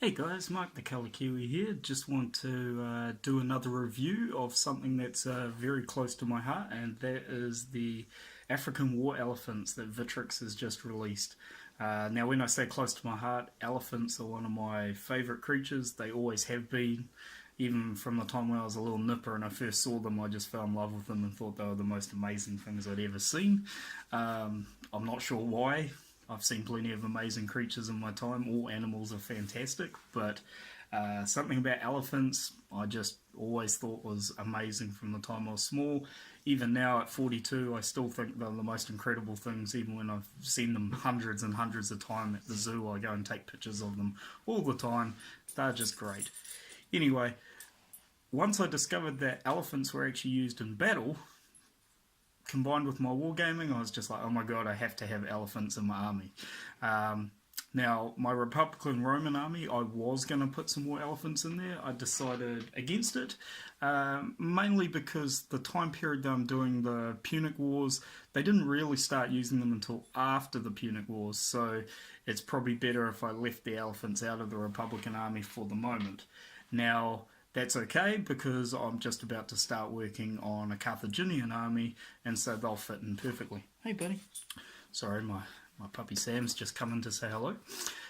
Hey guys, Mike the Colour Kiwi here. Just want to do another review of something that's very close to my heart, and that is the African War Elephants that Victrix has just released. Now, when I say close to my heart, elephants are one of my favourite creatures. They always have been. Even from the time when I was a little nipper and I first saw them, I just fell in love with them and thought they were the most amazing things I'd ever seen. I'm not sure why. I've seen plenty of amazing creatures in my time. All animals are fantastic, but something about elephants I just always thought was amazing from the time I was small. Even now at 42, I still think they're the most incredible things, even when I've seen them hundreds and hundreds of times at the zoo. I go and take pictures of them all the time. They're just great. Anyway, once I discovered that elephants were actually used in battle, combined with my wargaming, I was just like, oh my god, I have to have elephants in my army. Now, my Republican Roman army, I was going to put some more elephants in there. I decided against it, mainly because the time period that I'm doing the Punic Wars, they didn't really start using them until after the Punic Wars, so it's probably better if I left the elephants out of the Republican army for the moment. Now, that's okay because I'm just about to start working on a Carthaginian army, and so they'll fit in perfectly. Hey, buddy. Sorry, my puppy Sam's just come in to say hello.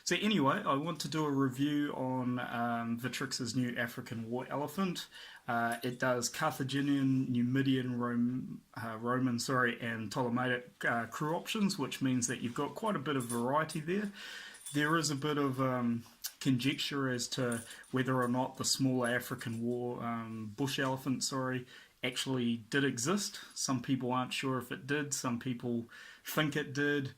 So anyway, I want to do a review on Victrix's new African War Elephant. It does Carthaginian, Numidian, Roman, and Ptolemaic crew options, which means that you've got quite a bit of variety there. There is a bit of conjecture as to whether or not the smaller African war bush elephant, actually did exist. Some people aren't sure if it did. Some people think it did,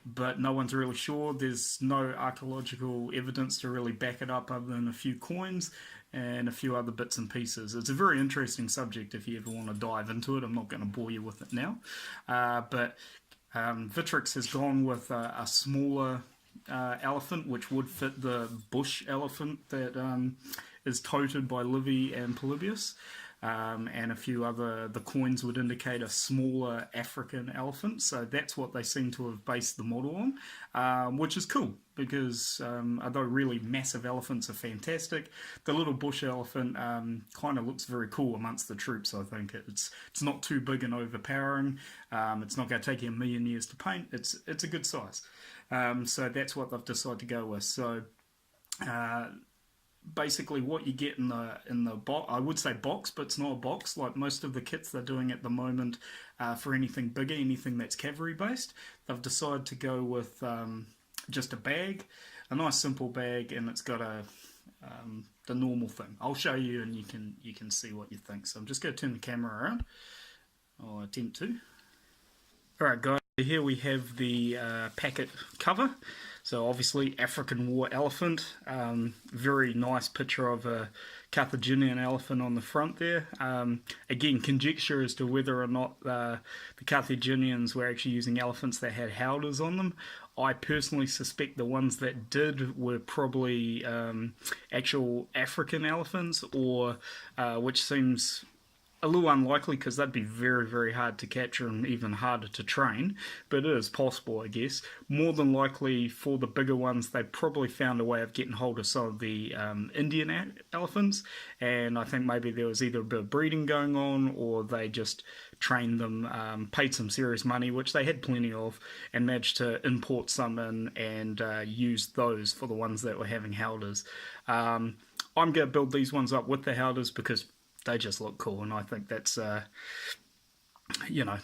but no one's really sure. There's no archaeological evidence to really back it up other than a few coins and a few other bits and pieces. It's a very interesting subject if you ever want to dive into it. I'm not going to bore you with it now. But Victrix has gone with a smaller elephant, which would fit the bush elephant that is toted by Livy and Polybius, and a few other. The coins would indicate a smaller African elephant, so that's what they seem to have based the model on, which is cool because although really massive elephants are fantastic, the little bush elephant kind of looks very cool amongst the troops. I think it's not too big and overpowering. It's not going to take you a million years to paint. It's a good size. So that's what they've decided to go with. So basically what you get in the box, I would say box, but it's not a box like most of the kits they're doing at the moment for anything bigger, anything that's cavalry based. They've decided to go with just a bag, a nice simple bag, and it's got the normal thing. I'll show you and you can see what you think. So I'm just going to turn the camera around. I'll attempt to. Alright guys, here we have the packet cover. So obviously African War Elephant, very nice picture of a Carthaginian elephant on the front there. Again, conjecture as to whether or not the Carthaginians were actually using elephants that had howdahs on them. I personally suspect the ones that did were probably actual African elephants, or which seems a little unlikely because that'd be very, very hard to capture and even harder to train, but it is possible, I guess. More than likely, for the bigger ones, they probably found a way of getting hold of some of the Indian elephants, and I think maybe there was either a bit of breeding going on, or they just trained them, paid some serious money, which they had plenty of, and managed to import some in and use those for the ones that were having howdahs. I'm going to build these ones up with the howdahs because they just look cool, and I think that's, the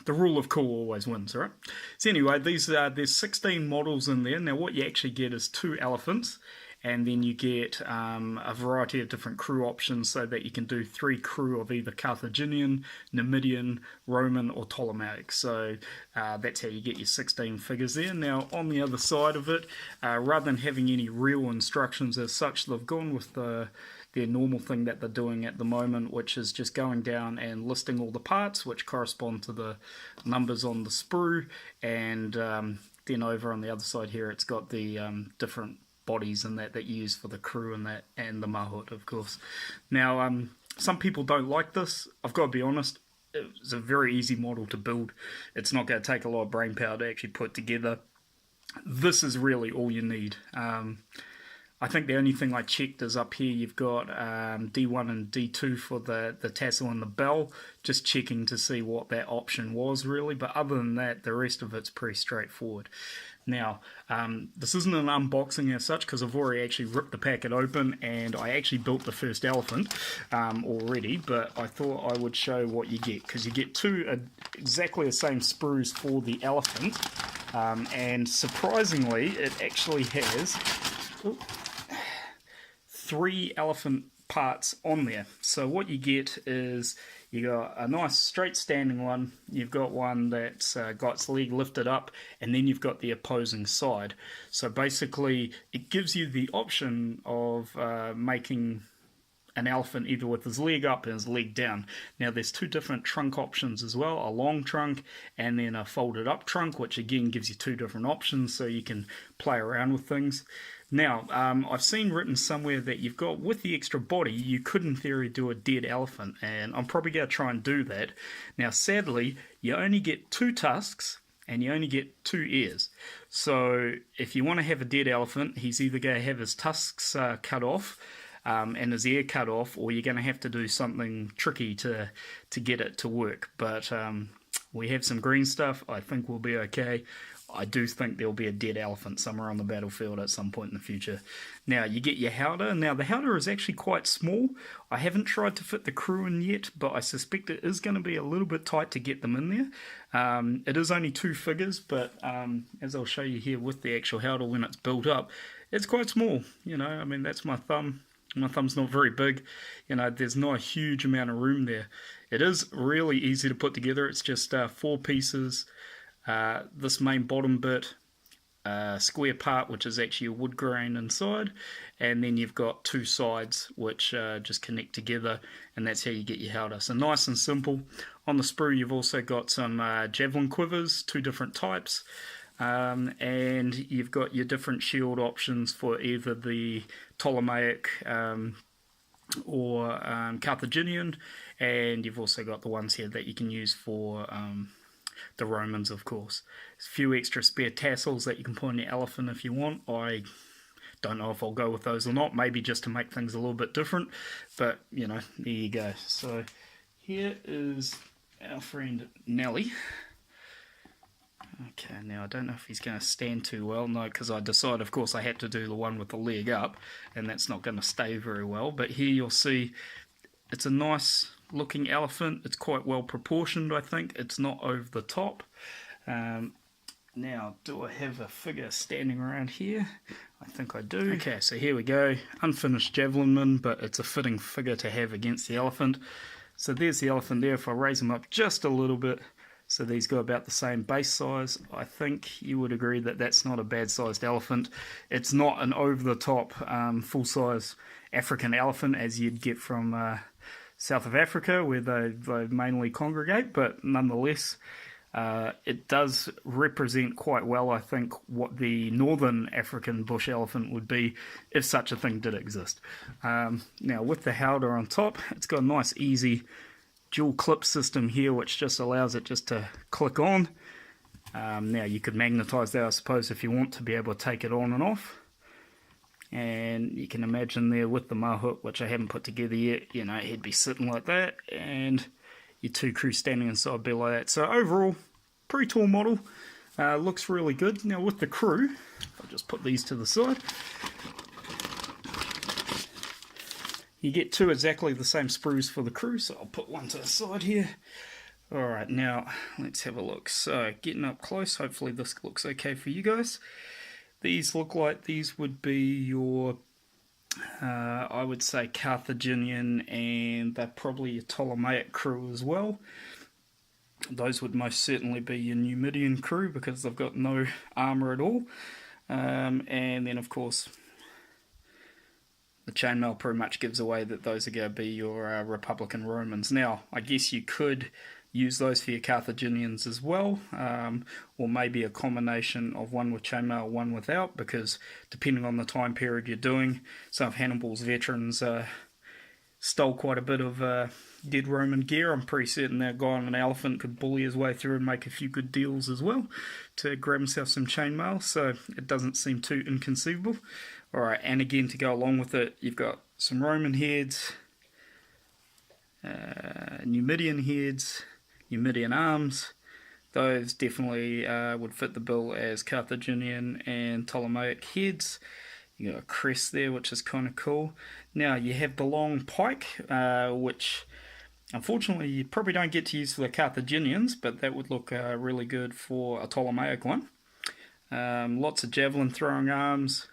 rule of cool always wins, right? So anyway, there's 16 models in there. Now what you actually get is 2 elephants, and then you get a variety of different crew options so that you can do 3 crew of either Carthaginian, Numidian, Roman, or Ptolemaic. So that's how you get your 16 figures there. Now on the other side of it, rather than having any real instructions as such, they've gone with their normal thing that they're doing at the moment, which is just going down and listing all the parts which correspond to the numbers on the sprue, and then over on the other side here it's got the different bodies and that you use for the crew and the mahout, of course. Now some people don't like this. I've got to be honest, it's a very easy model to build. It's not going to take a lot of brain power to actually put together. This is really all you need. I think the only thing I checked is up here you've got D1 and D2 for the tassel and the bell, just checking to see what that option was really, but other than that, the rest of it's pretty straightforward. Now, this isn't an unboxing as such because I've already actually ripped the packet open and I actually built the first elephant already, but I thought I would show what you get because you get two exactly the same sprues for the elephant, and surprisingly it actually has 3 elephant parts on there. So what you get is you got a nice straight standing one, you've got one that's got its leg lifted up, and then you've got the opposing side. So basically it gives you the option of making an elephant either with his leg up and his leg down. Now there's 2 different trunk options as well, a long trunk and then a folded up trunk, which again gives you 2 different options so you can play around with things. Now, I've seen written somewhere that you've got, with the extra body, you could in theory do a dead elephant, and I'm probably going to try and do that. Now, sadly, you only get 2 tusks, and you only get 2 ears. So, if you want to have a dead elephant, he's either going to have his tusks cut off, and his ear cut off, or you're going to have to do something tricky to get it to work. But we have some green stuff, I think we'll be okay. I do think there'll be a dead elephant somewhere on the battlefield at some point in the future. Now, you get your howdah. Now, the howdah is actually quite small. I haven't tried to fit the crew in yet, but I suspect it is going to be a little bit tight to get them in there. It is only 2 figures, but as I'll show you here with the actual howdah when it's built up, it's quite small. You know, I mean, that's my thumb. My thumb's not very big. You know, there's not a huge amount of room there. It is really easy to put together. It's just 4 pieces. This main bottom bit, square part which is actually a wood grain inside, and then you've got 2 sides which just connect together, and that's how you get your howdah. So nice and simple. On the sprue you've also got some javelin quivers, 2 different types, and you've got your different shield options for either the Ptolemaic or Carthaginian, and you've also got the ones here that you can use for the Romans, of course. There's a few extra spare tassels that you can put on your elephant if you want. I don't know if I'll go with those or not, maybe just to make things a little bit different, but you know, there you go. So here is our friend Nelly. Okay, now I don't know if he's going to stand too well, no, because I decided, of course, I had to do the one with the leg up, and that's not going to stay very well, but here you'll see it's a nice looking elephant. It's quite well proportioned, I think. It's not over the top. Now, do I have a figure standing around here? I think I do. Okay, so here we go. Unfinished javelin man, but it's a fitting figure to have against the elephant. So there's the elephant there. If I raise him up just a little bit, so these go about the same base size, I think you would agree that that's not a bad sized elephant. It's not an over the top full size African elephant as you'd get from south of Africa where they mainly congregate, but nonetheless it does represent quite well, I think, what the northern African bush elephant would be if such a thing did exist. Now with the howdah on top, it's got a nice easy dual clip system here which just allows it just to click on. Now you could magnetize that, I suppose, if you want to be able to take it on and off. And you can imagine there with the mahout, which I haven't put together yet, you know, he'd be sitting like that, and your 2 crew standing inside be like that. So overall, pretty tall model, looks really good. Now with the crew, I'll just put these to the side. You get 2 exactly the same sprues for the crew, so I'll put one to the side here. Alright, now let's have a look. So getting up close, hopefully this looks okay for you guys. These look like these would be your, I would say, Carthaginian, and they're probably your Ptolemaic crew as well. Those would most certainly be your Numidian crew because they've got no armour at all. And then, of course, the chainmail pretty much gives away that those are going to be your Republican Romans. Now, I guess you could use those for your Carthaginians as well, or maybe a combination of one with chainmail, one without, because depending on the time period you're doing, some of Hannibal's veterans stole quite a bit of dead Roman gear. I'm pretty certain that guy on an elephant could bully his way through and make a few good deals as well to grab himself some chainmail, so it doesn't seem too inconceivable. Alright, and again to go along with it, you've got some Roman heads, Numidian heads, Numidian arms. Those definitely would fit the bill as Carthaginian and Ptolemaic heads. You got a crest there, which is kind of cool. Now you have the long pike, which unfortunately you probably don't get to use for the Carthaginians, but that would look really good for a Ptolemaic one. Lots of javelin throwing arms.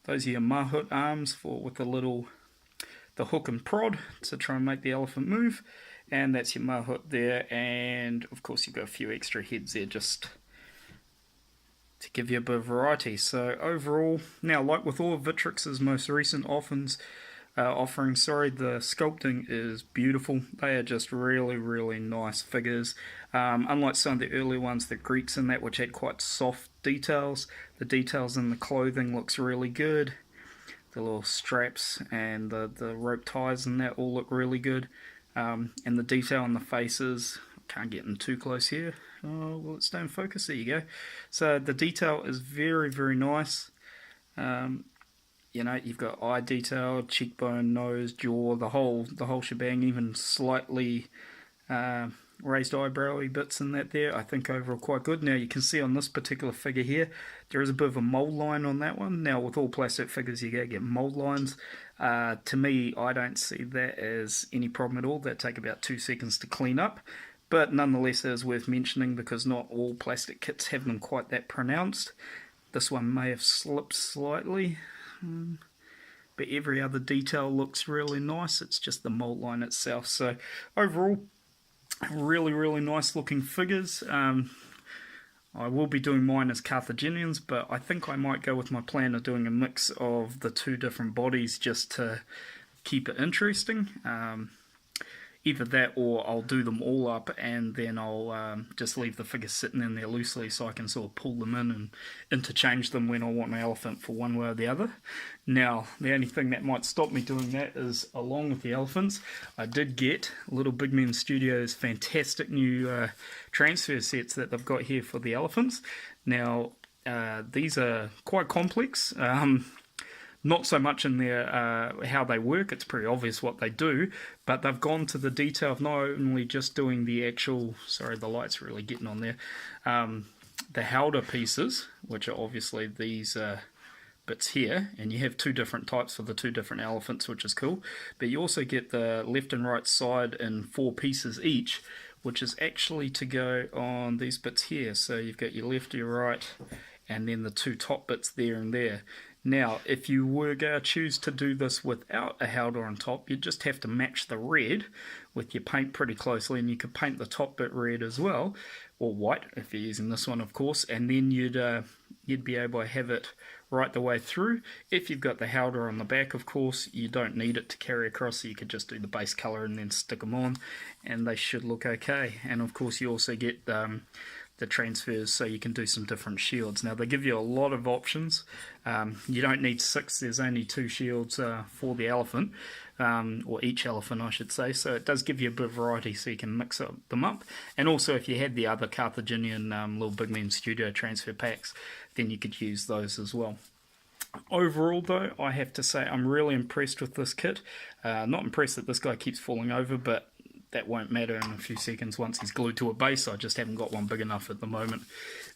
Those are your mahut arms with the hook and prod to try and make the elephant move. And that's your mahut there, and of course you've got a few extra heads there just to give you a bit of variety. So overall, now like with all of Victrix's most recent offerings, the sculpting is beautiful. They are just really, really nice figures. Unlike some of the early ones, the Greeks and that, which had quite soft details, the details in the clothing looks really good. The little straps and the rope ties and that all look really good. And the detail on the faces, can't get in too close here. Oh, well, it's staying focus. There you go. So the detail is very, very nice. You know, you've got eye detail, cheekbone, nose, jaw, the whole shebang, even slightly raised eyebrowy bits in that there. I think overall quite good. Now you can see on this particular figure here, there is a bit of a mold line on that one. Now with all plastic figures you get mold lines. To me, I don't see that as any problem at all. That take about 2 seconds to clean up. But nonetheless, it is worth mentioning because not all plastic kits have them quite that pronounced. This one may have slipped slightly. But every other detail looks really nice. It's just the mold line itself. So overall, really, really nice looking figures. I will be doing mine as Carthaginians, but I think I might go with my plan of doing a mix of the two different bodies just to keep it interesting. Either that or I'll do them all up and then I'll just leave the figures sitting in there loosely so I can sort of pull them in and interchange them when I want my elephant for one way or the other. Now, the only thing that might stop me doing that is, along with the elephants, I did get Little Big Men Studios' fantastic new transfer sets that they've got here for the elephants. Now, these are quite complex. Not so much in their how they work, it's pretty obvious what they do, but they've gone to the detail of not only just doing the actual, sorry the light's really getting on there, the halder pieces, which are obviously these bits here, and you have two different types for the two different elephants, which is cool, but you also get the left and right side in 4 pieces each, which is actually to go on these bits here. So you've got your left, your right, and then the 2 top bits there and there. Now, if you were going to choose to do this without a halder on top, you just have to match the red with your paint pretty closely, and you could paint the top bit red as well, or white if you're using this one, of course, and then you'd be able to have it right the way through. If you've got the halder on the back, of course, you don't need it to carry across, so you could just do the base colour and then stick them on, and they should look okay. And of course, you also get the transfers so you can do some different shields. Now they give you a lot of options. You don't need 6, there's only 2 shields for the elephant, or each elephant I should say, so it does give you a bit of variety so you can mix them up. And also if you had the other Carthaginian Little Big Men Studio transfer packs, then you could use those as well. Overall though, I have to say I'm really impressed with this kit. Not impressed that this guy keeps falling over, but that won't matter in a few seconds once he's glued to a base. I just haven't got one big enough at the moment.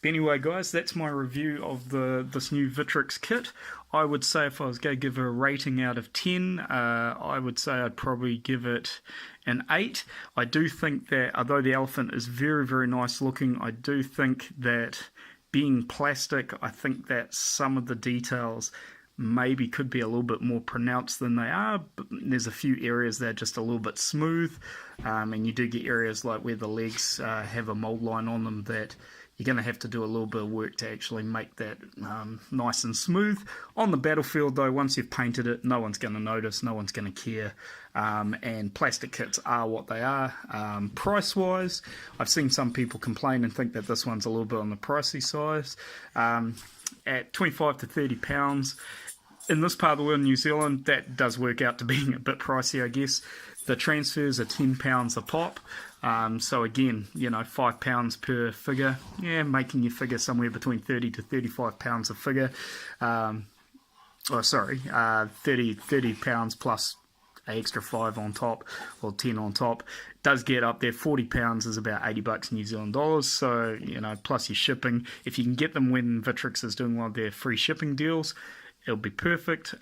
But anyway guys, that's my review of this new Victrix kit. I would say if I was going to give it a rating out of 10, I would say I'd probably give it an 8. I do think that although the elephant is very, very nice looking, I do think that being plastic, I think that some of the details maybe could be a little bit more pronounced than they are, but there's a few areas that are just a little bit smooth, and you do get areas like where the legs have a mold line on them that you're going to have to do a little bit of work to actually make that nice and smooth. On the battlefield though, once you've painted it, no one's going to notice, no one's going to care, and plastic kits are what they are. Price wise, I've seen some people complain and think that this one's a little bit on the pricey size. At 25 to 30 pounds, in this part of the world, New Zealand, that does work out to being a bit pricey, I guess. The transfers are £10 a pop, so again, you know, £5 per figure, yeah, making your figure somewhere between £30 to £35 a figure. oh sorry, 30 pounds plus an extra 5 on top, or 10 on top. It does get up there. 40 pounds is about 80 bucks New Zealand dollars, so plus your shipping. If you can get them when Victrix is doing one of their free shipping deals, it'll be perfect.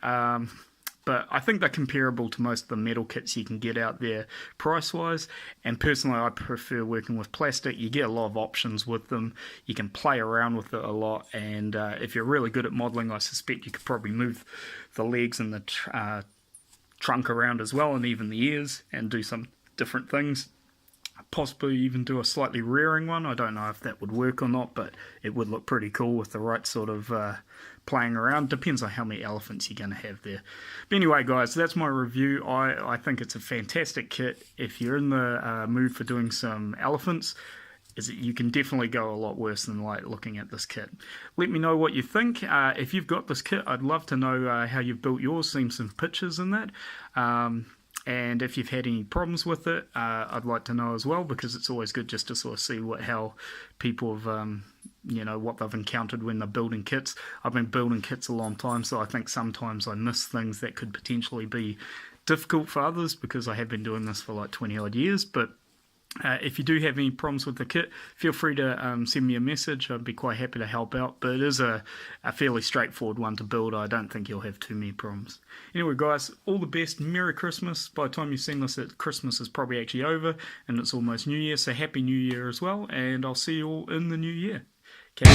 But I think they're comparable to most of the metal kits you can get out there price-wise. And personally, I prefer working with plastic. You get a lot of options with them. You can play around with it a lot. And if you're really good at modelling, I suspect you could probably move the legs and the trunk around as well, and even the ears, and do some different things. Possibly even do a slightly rearing one. I don't know if that would work or not, but it would look pretty cool with the right sort of playing around. Depends on how many elephants you're going to have there. But anyway, guys, that's my review. I think it's a fantastic kit. If you're in the mood for doing some elephants, you can definitely go a lot worse than like looking at this kit. Let me know what you think. If you've got this kit, I'd love to know how you've built yours. Seen some pictures in that. And if you've had any problems with it, I'd like to know as well, because it's always good just to sort of see how people have, what they've encountered when they're building kits. I've been building kits a long time, so I think sometimes I miss things that could potentially be difficult for others, because I have been doing this for like 20 odd years. But if you do have any problems with the kit, feel free to send me a message. I'd be quite happy to help out. But it is a fairly straightforward one to build. I don't think you'll have too many problems. Anyway, guys, all the best. Merry Christmas. By the time you've seen this, Christmas is probably actually over, and it's almost New Year. So Happy New Year as well. And I'll see you all in the new year. Okay.